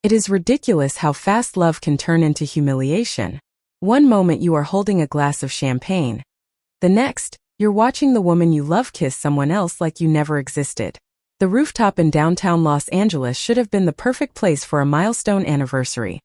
It is ridiculous how fast love can turn into humiliation. One moment you are holding a glass of champagne. The next, you're watching the woman you love kiss someone else like you never existed. The rooftop in downtown Los Angeles should have been the perfect place for a milestone anniversary.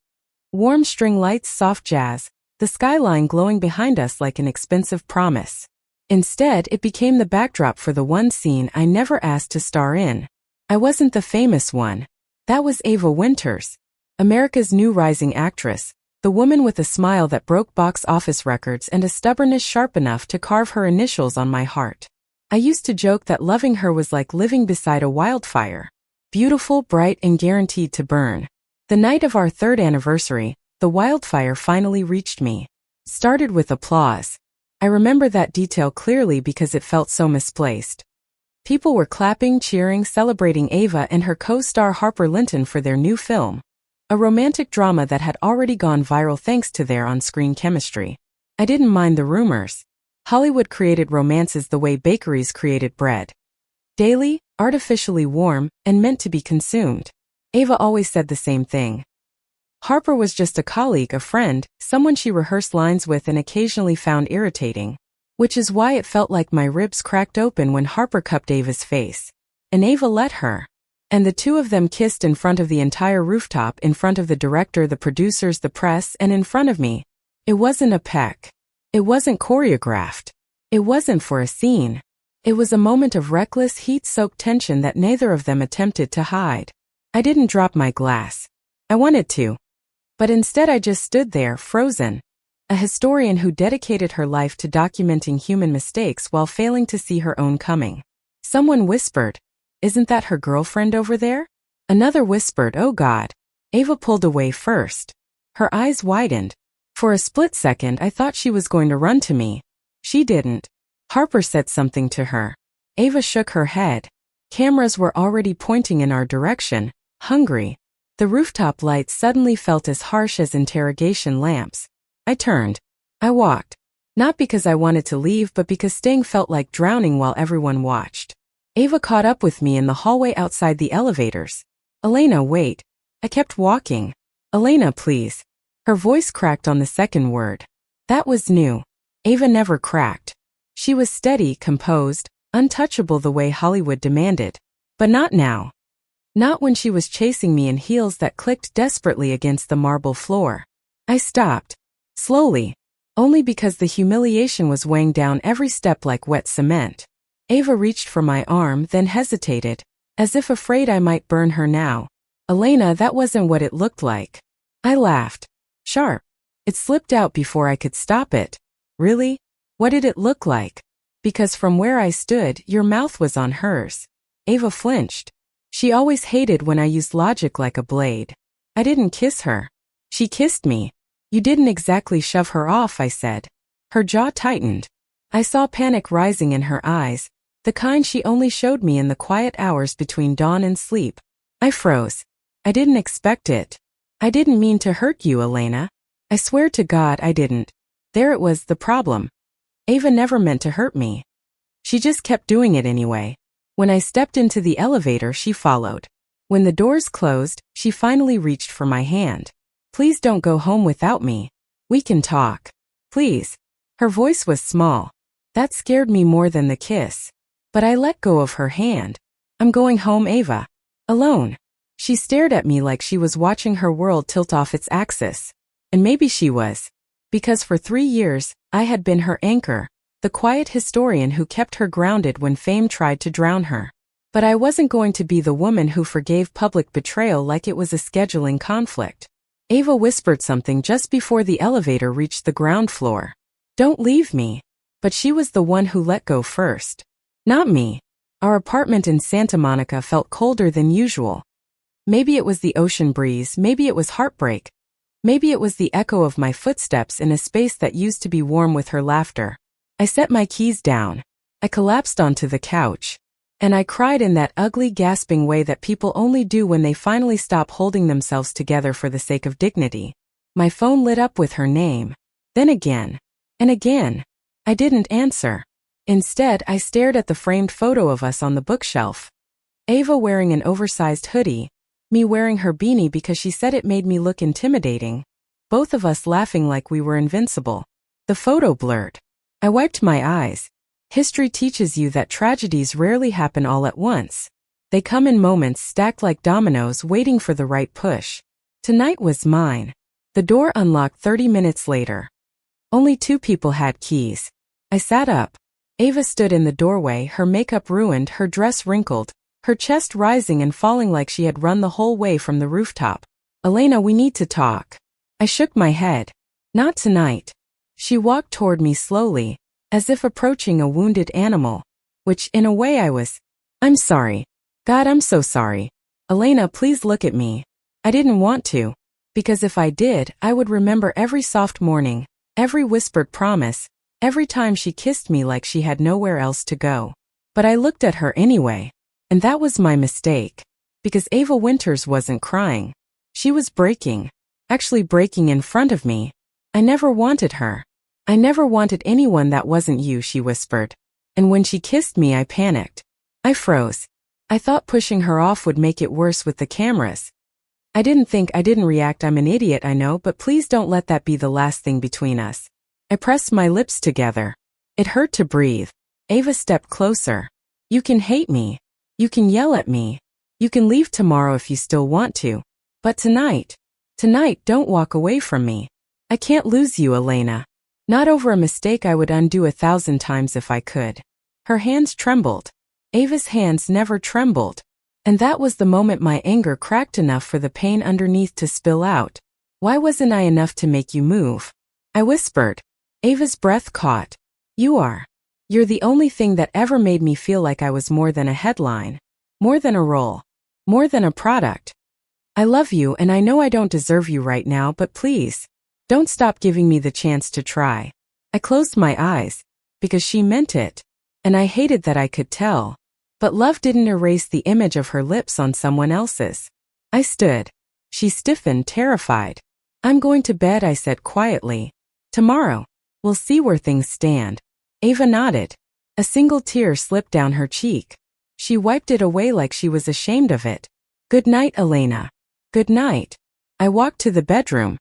Warm string lights, soft jazz, the skyline glowing behind us like an expensive promise. Instead, it became the backdrop for the one scene I never asked to star in. I wasn't the famous one. That was Ava Winters, America's new rising actress, the woman with a smile that broke box office records and a stubbornness sharp enough to carve her initials on my heart. I used to joke that loving her was like living beside a wildfire. Beautiful, bright, and guaranteed to burn. The night of our 3rd anniversary, the wildfire finally reached me. Started with applause. I remember that detail clearly because it felt so misplaced. People were clapping, cheering, celebrating Ava and her co-star Harper Linton for their new film. A romantic drama that had already gone viral thanks to their on-screen chemistry. I didn't mind the rumors. Hollywood created romances the way bakeries created bread. Daily, artificially warm, and meant to be consumed. Ava always said the same thing. Harper was just a colleague, a friend, someone she rehearsed lines with and occasionally found irritating. Which is why it felt like my ribs cracked open when Harper cupped Ava's face. And Ava let her. And the two of them kissed in front of the entire rooftop, in front of the director, the producers, the press, and in front of me. It wasn't a peck. It wasn't choreographed. It wasn't for a scene. It was a moment of reckless, heat-soaked tension that neither of them attempted to hide. I didn't drop my glass. I wanted to. But instead I just stood there, frozen. A historian who dedicated her life to documenting human mistakes while failing to see her own coming. Someone whispered, "Isn't that her girlfriend over there?" Another whispered, "Oh God." Ava pulled away first. Her eyes widened. For a split second I thought she was going to run to me. She didn't. Harper said something to her. Ava shook her head. Cameras were already pointing in our direction, hungry. The rooftop lights suddenly felt as harsh as interrogation lamps. I turned. I walked. Not because I wanted to leave, but because staying felt like drowning while everyone watched. Ava caught up with me in the hallway outside the elevators. "Elena, wait." I kept walking. "Elena, please." Her voice cracked on the second word. That was new. Ava never cracked. She was steady, composed, untouchable the way Hollywood demanded. But not now. Not when she was chasing me in heels that clicked desperately against the marble floor. I stopped. Slowly. Only because the humiliation was weighing down every step like wet cement. Ava reached for my arm, then hesitated, as if afraid I might burn her now. "Elena, that wasn't what it looked like." I laughed. Sharp. It slipped out before I could stop it. "Really? What did it look like?" "Because from where I stood, your mouth was on hers." Ava flinched. She always hated when I used logic like a blade. "I didn't kiss her. She kissed me." "You didn't exactly shove her off," I said. Her jaw tightened. I saw panic rising in her eyes, the kind she only showed me in the quiet hours between dawn and sleep. I froze. "I didn't expect it. I didn't mean to hurt you, Elena. I swear to God I didn't." There it was, the problem. Ava never meant to hurt me. She just kept doing it anyway. When I stepped into the elevator, she followed. When the doors closed, she finally reached for my hand. "Please don't go home without me. We can talk. Please." Her voice was small. That scared me more than the kiss. But I let go of her hand. "I'm going home, Ava. Alone." She stared at me like she was watching her world tilt off its axis. And maybe she was. Because for 3 years, I had been her anchor, the quiet historian who kept her grounded when fame tried to drown her. But I wasn't going to be the woman who forgave public betrayal like it was a scheduling conflict. Ava whispered something just before the elevator reached the ground floor. "Don't leave me." But she was the one who let go first. Not me. Our apartment in Santa Monica felt colder than usual. Maybe it was the ocean breeze, maybe it was heartbreak. Maybe it was the echo of my footsteps in a space that used to be warm with her laughter. I set my keys down. I collapsed onto the couch. And I cried in that ugly, gasping way that people only do when they finally stop holding themselves together for the sake of dignity. My phone lit up with her name. Then again. And again. I didn't answer. Instead, I stared at the framed photo of us on the bookshelf. Ava wearing an oversized hoodie, me wearing her beanie because she said it made me look intimidating, both of us laughing like we were invincible. The photo blurred. I wiped my eyes. History teaches you that tragedies rarely happen all at once. They come in moments stacked like dominoes waiting for the right push. Tonight was mine. The door unlocked 30 minutes later. Only 2 people had keys. I sat up. Ava stood in the doorway, her makeup ruined, her dress wrinkled, her chest rising and falling like she had run the whole way from the rooftop. Elena, we need to talk. I shook my head. Not tonight. She walked toward me slowly, as if approaching a wounded animal, which in a way I was. I'm sorry. God, I'm so sorry. Elena, please look at me. I didn't want to, because if I did, I would remember every soft morning, every whispered promise, every time she kissed me like she had nowhere else to go. But I looked at her anyway. And that was my mistake. Because Ava Winters wasn't crying. She was breaking. Actually breaking in front of me. I never wanted her. I never wanted anyone that wasn't you, she whispered. And when she kissed me, I panicked. I froze. I thought pushing her off would make it worse with the cameras. I didn't react. I'm an idiot, I know, but please don't let that be the last thing between us. I pressed my lips together. It hurt to breathe. Ava stepped closer. You can hate me. You can yell at me. You can leave tomorrow if you still want to. But tonight, don't walk away from me. I can't lose you, Elena. Not over a mistake I would undo 1,000 times if I could. Her hands trembled. Ava's hands never trembled. And that was the moment my anger cracked enough for the pain underneath to spill out. Why wasn't I enough to make you move? I whispered. Ava's breath caught. You're the only thing that ever made me feel like I was more than a headline, more than a role, more than a product. I love you and I know I don't deserve you right now, but please, don't stop giving me the chance to try. I closed my eyes, because she meant it, and I hated that I could tell. But love didn't erase the image of her lips on someone else's. I stood. She stiffened, terrified. I'm going to bed, I said quietly. Tomorrow, we'll see where things stand. Ava nodded. A single tear slipped down her cheek. She wiped it away like she was ashamed of it. Good night, Elena. Good night. I walked to the bedroom.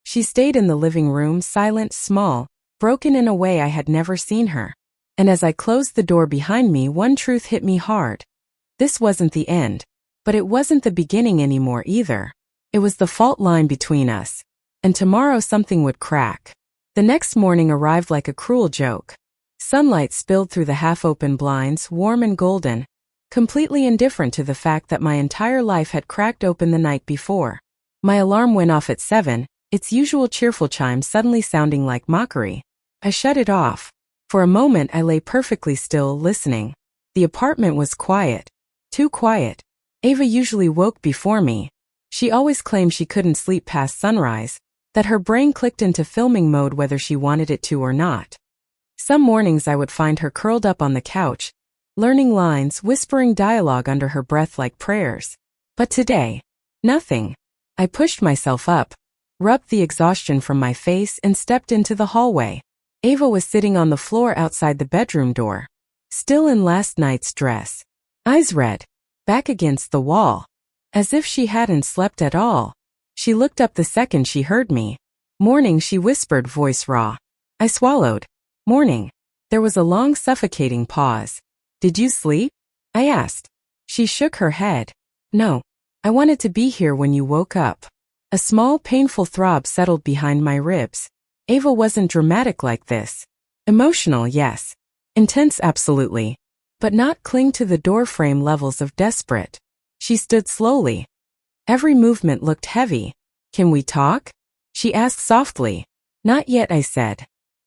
She stayed in the living room, silent, small, broken in a way I had never seen her. And as I closed the door behind me, one truth hit me hard. This wasn't the end. But it wasn't the beginning anymore either. It was the fault line between us. And tomorrow something would crack. The next morning arrived like a cruel joke. Sunlight spilled through the half-open blinds, warm and golden, completely indifferent to the fact that my entire life had cracked open the night before. My alarm went off at 7, its usual cheerful chime suddenly sounding like mockery. I shut it off. For a moment I lay perfectly still, listening. The apartment was quiet. Too quiet. Ava usually woke before me. She always claimed she couldn't sleep past sunrise, that her brain clicked into filming mode whether she wanted it to or not. Some mornings I would find her curled up on the couch, learning lines, whispering dialogue under her breath like prayers. But today, nothing. I pushed myself up, rubbed the exhaustion from my face and stepped into the hallway. Ava was sitting on the floor outside the bedroom door, still in last night's dress. Eyes red, back against the wall, as if she hadn't slept at all. She looked up the second she heard me. Morning, she whispered, voice raw. I swallowed. Morning. There was a long suffocating pause. Did you sleep? I asked. She shook her head. No. I wanted to be here when you woke up. A small, painful throb settled behind my ribs. Ava wasn't dramatic like this. Emotional, yes. Intense, absolutely. But not cling to the doorframe levels of desperate. She stood slowly. Every movement looked heavy. Can we talk? She asked softly. Not yet, I said.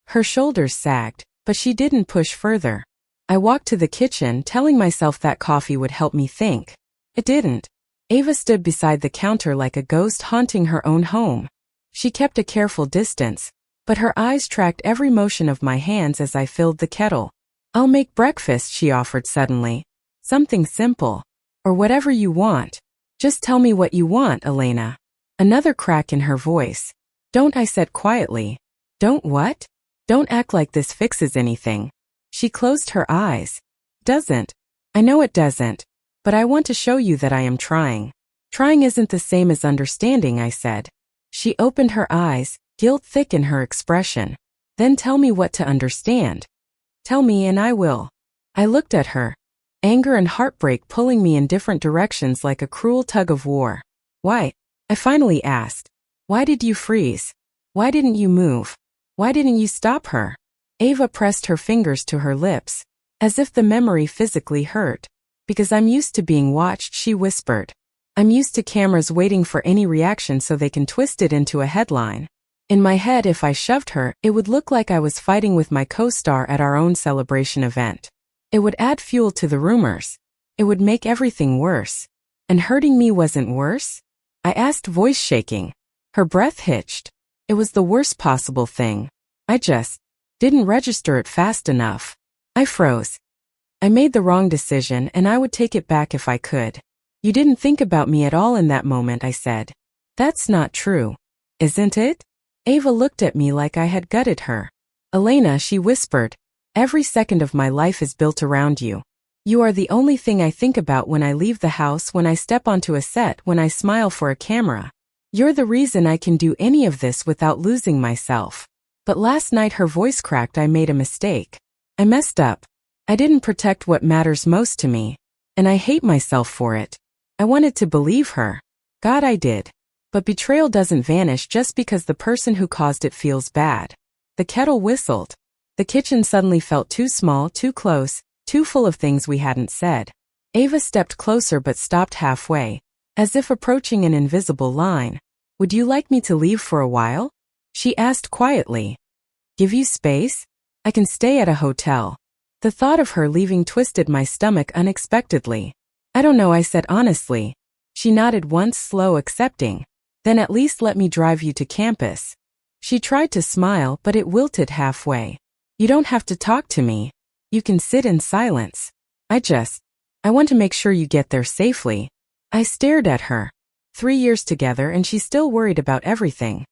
Her shoulders sagged, but she didn't push further. I walked to the kitchen, telling myself that coffee would help me think. It didn't. Ava stood beside the counter like a ghost haunting her own home. She kept a careful distance, but her eyes tracked every motion of my hands as I filled the kettle. I'll make breakfast, she offered suddenly. Something simple. Or whatever you want. Just tell me what you want, Elena. Another crack in her voice. Don't, I said quietly. Don't what? Don't act like this fixes anything. She closed her eyes. Doesn't. I know it doesn't. But I want to show you that I am trying. Trying isn't the same as understanding, I said. She opened her eyes, guilt thick in her expression. Then tell me what to understand. Tell me and I will. I looked at her, anger and heartbreak pulling me in different directions like a cruel tug of war. Why? I finally asked. Why did you freeze? Why didn't you move? Why didn't you stop her? Ava pressed her fingers to her lips, as if the memory physically hurt. Because I'm used to being watched, she whispered. I'm used to cameras waiting for any reaction so they can twist it into a headline. In my head, if I shoved her, it would look like I was fighting with my co-star at our own celebration event. It would add fuel to the rumors. It would make everything worse. And hurting me wasn't worse? I asked, voice shaking. Her breath hitched. It was the worst possible thing. I just didn't register it fast enough. I froze. I made the wrong decision and I would take it back if I could. You didn't think about me at all in that moment, I said. That's not true. Isn't it? Ava looked at me like I had gutted her. Elena, she whispered, every second of my life is built around you. You are the only thing I think about when I leave the house, when I step onto a set, when I smile for a camera. You're the reason I can do any of this without losing myself. But last night her voice cracked. I made a mistake. I messed up. I didn't protect what matters most to me. And I hate myself for it. I wanted to believe her. God, I did. But betrayal doesn't vanish just because the person who caused it feels bad. The kettle whistled. The kitchen suddenly felt too small, too close, too full of things we hadn't said. Ava stepped closer but stopped halfway, as if approaching an invisible line. Would you like me to leave for a while? She asked quietly. Give you space? I can stay at a hotel. The thought of her leaving twisted my stomach unexpectedly. I don't know, I said honestly. She nodded once, slow, accepting. Then at least let me drive you to campus. She tried to smile, but it wilted halfway. You don't have to talk to me. You can sit in silence. I want to make sure you get there safely. I stared at her. 3 years together and she's still worried about everything.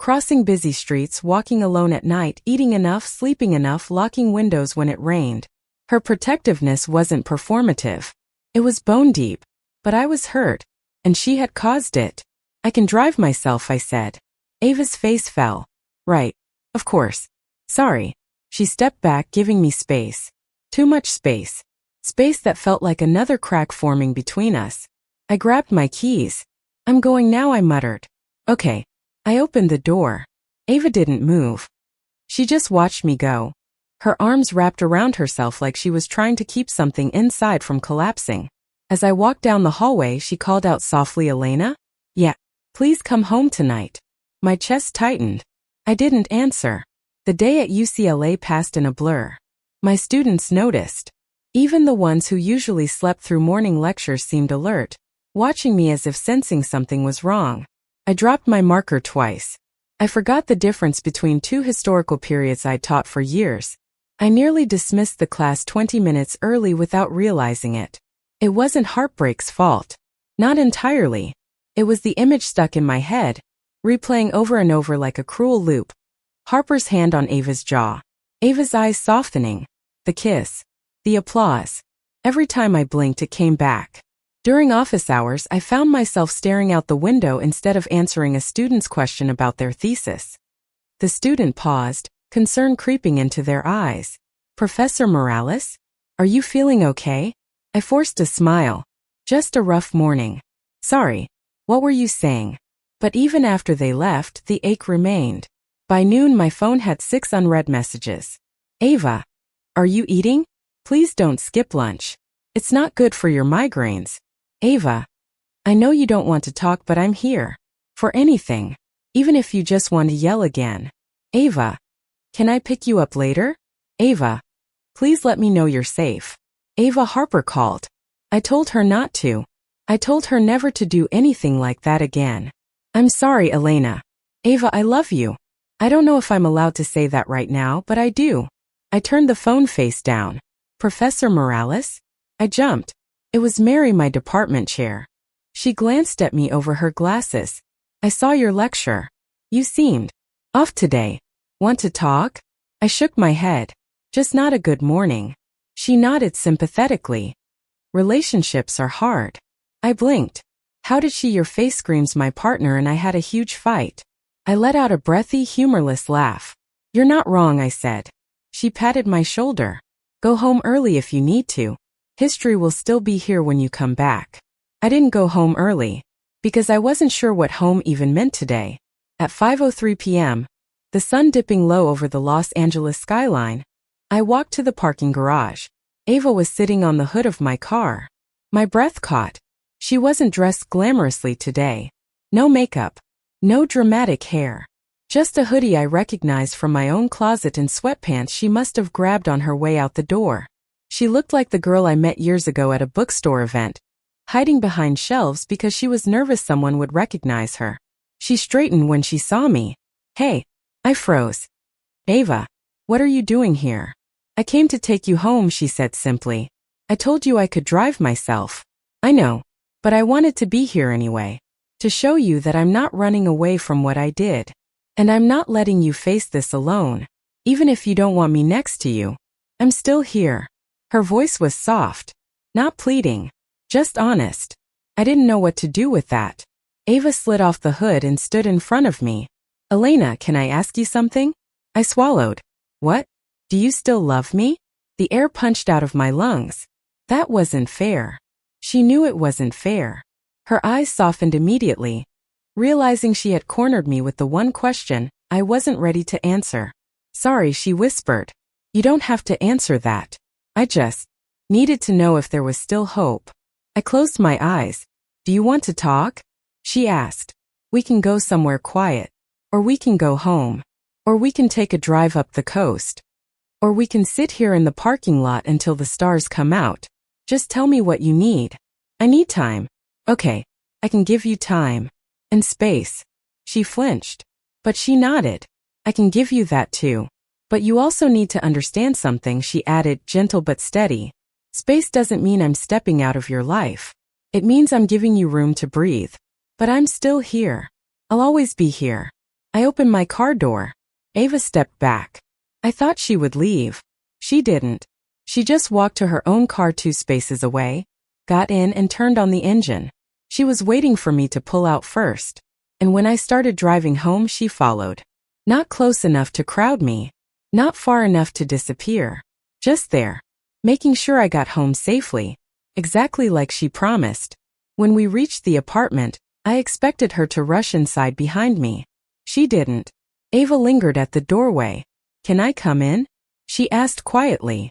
Crossing busy streets, walking alone at night, eating enough, sleeping enough, locking windows when it rained. Her protectiveness wasn't performative. It was bone deep. But I was hurt. And she had caused it. I can drive myself, I said. Ava's face fell. Right. Of course. Sorry. She stepped back, giving me space. Too much space. Space that felt like another crack forming between us. I grabbed my keys. I'm going now, I muttered. Okay. I opened the door. Ava didn't move. She just watched me go. Her arms wrapped around herself like she was trying to keep something inside from collapsing. As I walked down the hallway, she called out softly, Elena? Yeah. Please come home tonight. My chest tightened. I didn't answer. The day at UCLA passed in a blur. My students noticed. Even the ones who usually slept through morning lectures seemed alert, watching me as if sensing something was wrong. I dropped my marker twice. I forgot the difference between two historical periods I'd taught for years. I nearly dismissed the class 20 minutes early without realizing it. It wasn't heartbreak's fault. Not entirely. It was the image stuck in my head, replaying over and over like a cruel loop. Harper's hand on Ava's jaw. Ava's eyes softening. The kiss. The applause. Every time I blinked, it came back. During office hours, I found myself staring out the window instead of answering a student's question about their thesis. The student paused, concern creeping into their eyes. Professor Morales? Are you feeling okay? I forced a smile. Just a rough morning. Sorry. What were you saying? But even after they left, the ache remained. By noon, my phone had 6 unread messages. Ava. Are you eating? Please don't skip lunch. It's not good for your migraines. Ava. I know you don't want to talk, but I'm here. For anything. Even if you just want to yell again. Ava. Can I pick you up later? Ava. Please let me know you're safe. Ava, Harper called. I told her not to. I told her never to do anything like that again. I'm sorry, Elena. Ava, I love you. I don't know if I'm allowed to say that right now, but I do. I turned the phone face down. Professor Morales? I jumped. It was Mary, my department chair. She glanced at me over her glasses. I saw your lecture. You seemed off today. Want to talk? I shook my head. Just not a good morning. She nodded sympathetically. Relationships are hard. I blinked. How did she? Your face screams. My partner and I had a huge fight. I let out a breathy, humorless laugh. You're not wrong, I said. She patted my shoulder. Go home early if you need to. History will still be here when you come back. I didn't go home early, because I wasn't sure what home even meant today. At 5:03 p.m., the sun dipping low over the Los Angeles skyline, I walked to the parking garage. Ava was sitting on the hood of my car. My breath caught. She wasn't dressed glamorously today. No makeup. No dramatic hair. Just a hoodie I recognized from my own closet and sweatpants she must have grabbed on her way out the door. She looked like the girl I met years ago at a bookstore event, hiding behind shelves because she was nervous someone would recognize her. She straightened when she saw me. Hey. I froze. Ava, what are you doing here? I came to take you home, she said simply. I told you I could drive myself. I know, but I wanted to be here anyway. To show you that I'm not running away from what I did. And I'm not letting you face this alone. Even if you don't want me next to you, I'm still here. Her voice was soft. Not pleading. Just honest. I didn't know what to do with that. Ava slid off the hood and stood in front of me. Elena, can I ask you something? I swallowed. What? Do you still love me? The air punched out of my lungs. That wasn't fair. She knew it wasn't fair. Her eyes softened immediately, realizing she had cornered me with the one question I wasn't ready to answer. Sorry, she whispered. You don't have to answer that. I just needed to know if there was still hope. I closed my eyes. Do you want to talk? She asked. We can go somewhere quiet. Or we can go home. Or we can take a drive up the coast. Or we can sit here in the parking lot until the stars come out. Just tell me what you need. I need time. Okay, I can give you time. And space. She flinched. But she nodded. I can give you that too. But you also need to understand something, she added, gentle but steady. Space doesn't mean I'm stepping out of your life. It means I'm giving you room to breathe. But I'm still here. I'll always be here. I opened my car door. Ava stepped back. I thought she would leave. She didn't. She just walked to her own car 2 spaces away, got in and turned on the engine. She was waiting for me to pull out first. And when I started driving home, she followed. Not close enough to crowd me. Not far enough to disappear. Just there. Making sure I got home safely. Exactly like she promised. When we reached the apartment, I expected her to rush inside behind me. She didn't. Ava lingered at the doorway. Can I come in? She asked quietly.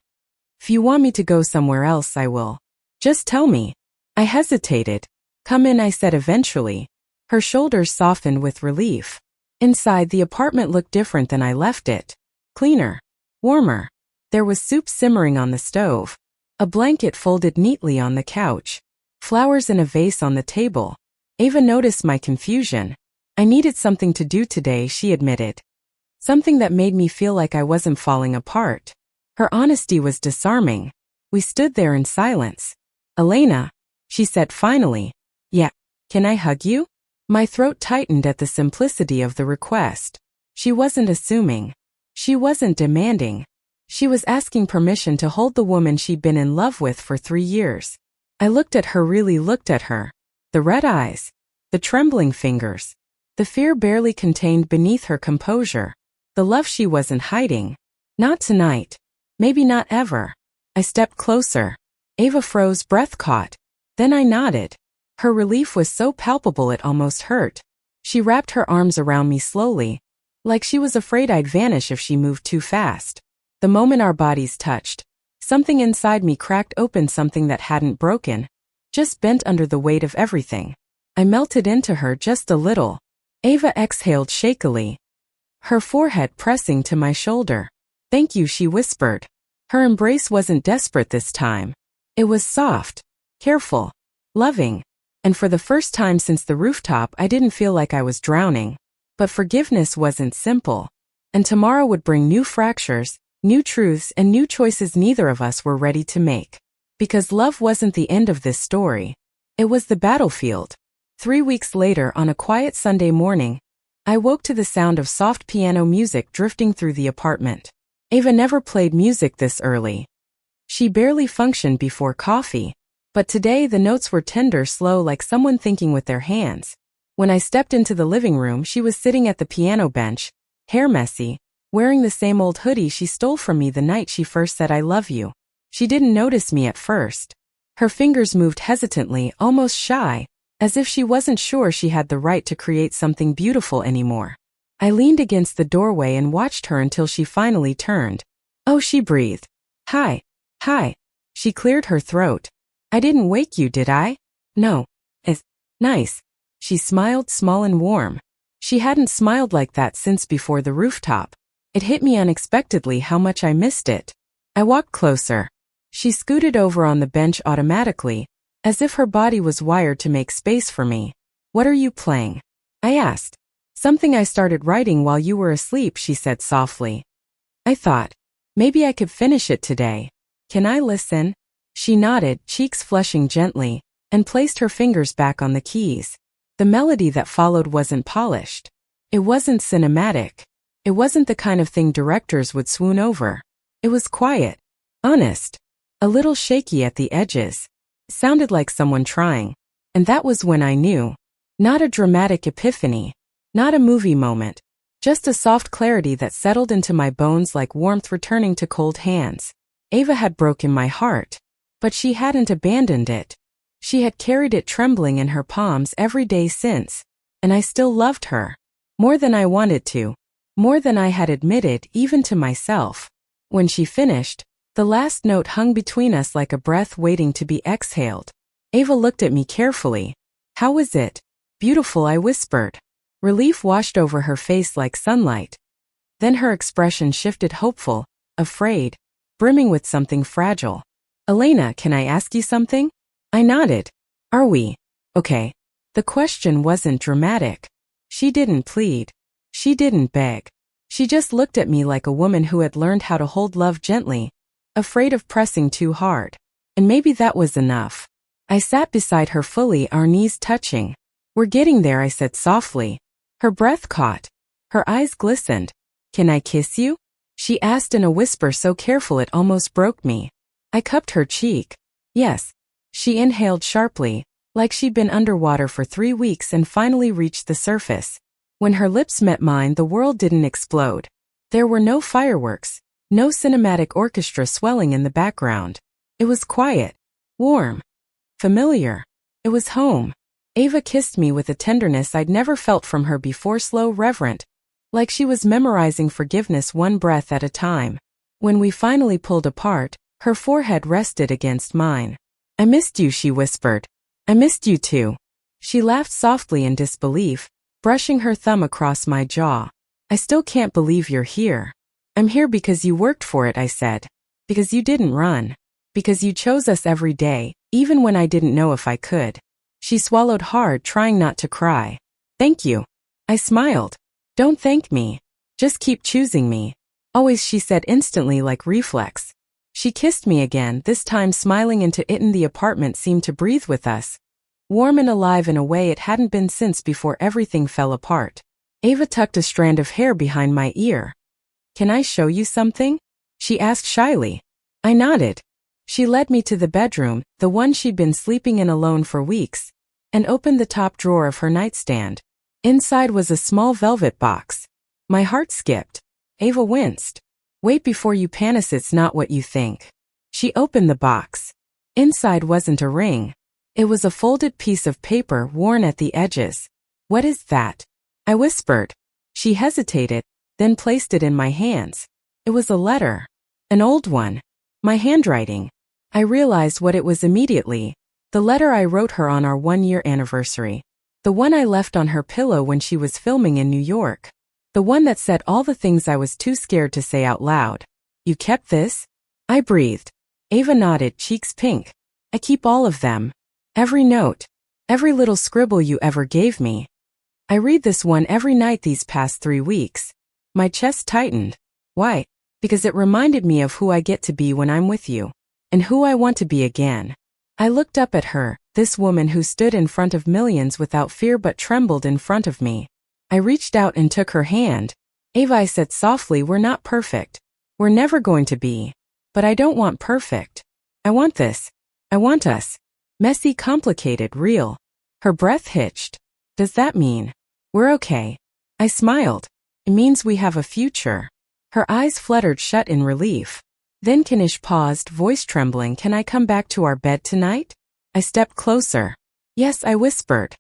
If you want me to go somewhere else, I will. Just tell me. I hesitated. Come in, I said eventually. Her shoulders softened with relief. Inside, the apartment looked different than I left it. Cleaner. Warmer. There was soup simmering on the stove. A blanket folded neatly on the couch. Flowers in a vase on the table. Ava noticed my confusion. I needed something to do today, she admitted. Something that made me feel like I wasn't falling apart. Her honesty was disarming. We stood there in silence. Elena, she said finally. Yeah, can I hug you? My throat tightened at the simplicity of the request. She wasn't assuming. She wasn't demanding. She was asking permission to hold the woman she'd been in love with for 3 years. I looked at her, really looked at her. The red eyes. The trembling fingers. The fear barely contained beneath her composure. The love she wasn't hiding. Not tonight. Maybe not ever. I stepped closer. Ava froze, breath caught. Then I nodded. Her relief was so palpable it almost hurt. She wrapped her arms around me slowly, like she was afraid I'd vanish if she moved too fast. The moment our bodies touched, something inside me cracked open, something that hadn't broken, just bent under the weight of everything. I melted into her just a little. Ava exhaled shakily, her forehead pressing to my shoulder. Thank you, she whispered. Her embrace wasn't desperate this time. It was soft, careful, loving. And for the first time since the rooftop, I didn't feel like I was drowning. But forgiveness wasn't simple. And tomorrow would bring new fractures, new truths, and new choices neither of us were ready to make. Because love wasn't the end of this story. It was the battlefield. 3 weeks later, on a quiet Sunday morning, I woke to the sound of soft piano music drifting through the apartment. Ava never played music this early. She barely functioned before coffee. But today the notes were tender, slow, like someone thinking with their hands. When I stepped into the living room, she was sitting at the piano bench, hair messy, wearing the same old hoodie she stole from me the night she first said I love you. She didn't notice me at first. Her fingers moved hesitantly, almost shy, as if she wasn't sure she had the right to create something beautiful anymore. I leaned against the doorway and watched her until she finally turned. Oh, she breathed. Hi. Hi. She cleared her throat. I didn't wake you, did I? No. It's nice. She smiled, small and warm. She hadn't smiled like that since before the rooftop. It hit me unexpectedly how much I missed it. I walked closer. She scooted over on the bench automatically, as if her body was wired to make space for me. What are you playing? I asked. Something I started writing while you were asleep, she said softly. I thought, maybe I could finish it today. Can I listen? She nodded, cheeks flushing gently, and placed her fingers back on the keys. The melody that followed wasn't polished. It wasn't cinematic. It wasn't the kind of thing directors would swoon over. It was quiet, honest, a little shaky at the edges. It sounded like someone trying. And that was when I knew. Not a dramatic epiphany. Not a movie moment. Just a soft clarity that settled into my bones like warmth returning to cold hands. Ava had broken my heart. But she hadn't abandoned it. She had carried it trembling in her palms every day since. And I still loved her. More than I wanted to. More than I had admitted even to myself. When she finished, the last note hung between us like a breath waiting to be exhaled. Ava looked at me carefully. How was it? Beautiful, I whispered. Relief washed over her face like sunlight. Then her expression shifted, hopeful, afraid, brimming with something fragile. Elena, can I ask you something? I nodded. Are we okay? The question wasn't dramatic. She didn't plead. She didn't beg. She just looked at me like a woman who had learned how to hold love gently, afraid of pressing too hard. And maybe that was enough. I sat beside her fully, our knees touching. We're getting there, I said softly. Her breath caught. Her eyes glistened. Can I kiss you? She asked in a whisper so careful it almost broke me. I cupped her cheek. Yes. She inhaled sharply, like she'd been underwater for 3 weeks and finally reached the surface. When her lips met mine, the world didn't explode. There were no fireworks, no cinematic orchestra swelling in the background. It was quiet, warm, familiar. It was home. Ava kissed me with a tenderness I'd never felt from her before, slow, reverent, like she was memorizing forgiveness one breath at a time. When we finally pulled apart, her forehead rested against mine. I missed you, she whispered. I missed you too. She laughed softly in disbelief, brushing her thumb across my jaw. I still can't believe you're here. I'm here because you worked for it, I said. Because you didn't run. Because you chose us every day, even when I didn't know if I could. She swallowed hard, trying not to cry. Thank you. I smiled. Don't thank me. Just keep choosing me. Always, she said instantly, like reflex. She kissed me again, this time smiling into it, and the apartment seemed to breathe with us. Warm and alive in a way it hadn't been since before everything fell apart. Ava tucked a strand of hair behind my ear. Can I show you something? She asked shyly. I nodded. She led me to the bedroom, the one she'd been sleeping in alone for weeks, and opened the top drawer of her nightstand. Inside was a small velvet box. My heart skipped. Ava winced. Wait before you panic, it's not what you think. She opened the box. Inside wasn't a ring. It was a folded piece of paper worn at the edges. What is that? I whispered. She hesitated, then placed it in my hands. It was a letter. An old one. My handwriting. I realized what it was immediately. The letter I wrote her on our 1-year anniversary. The one I left on her pillow when she was filming in New York. The one that said all the things I was too scared to say out loud. You kept this? I breathed. Ava nodded, cheeks pink. I keep all of them. Every note. Every little scribble you ever gave me. I read this one every night these past 3 weeks. My chest tightened. Why? Because it reminded me of who I get to be when I'm with you. And who I want to be again. I looked up at her, this woman who stood in front of millions without fear but trembled in front of me. I reached out and took her hand. Ava, I said softly, we're not perfect. We're never going to be. But I don't want perfect. I want this. I want us. Messy, complicated, real. Her breath hitched. Does that mean we're okay? I smiled. It means we have a future. Her eyes fluttered shut in relief. Then Kanish paused, voice trembling. Can I come back to our bed tonight? I stepped closer. Yes, I whispered.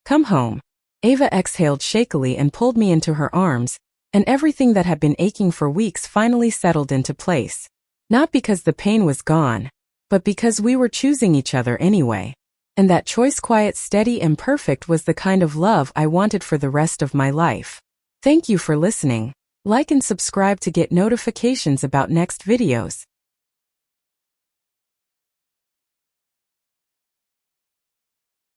Come home. Ava exhaled shakily and pulled me into her arms, and everything that had been aching for weeks finally settled into place. Not because the pain was gone, but because we were choosing each other anyway. And that choice, quiet, steady, and perfect, was the kind of love I wanted for the rest of my life. Thank you for listening. Like and subscribe to get notifications about next videos.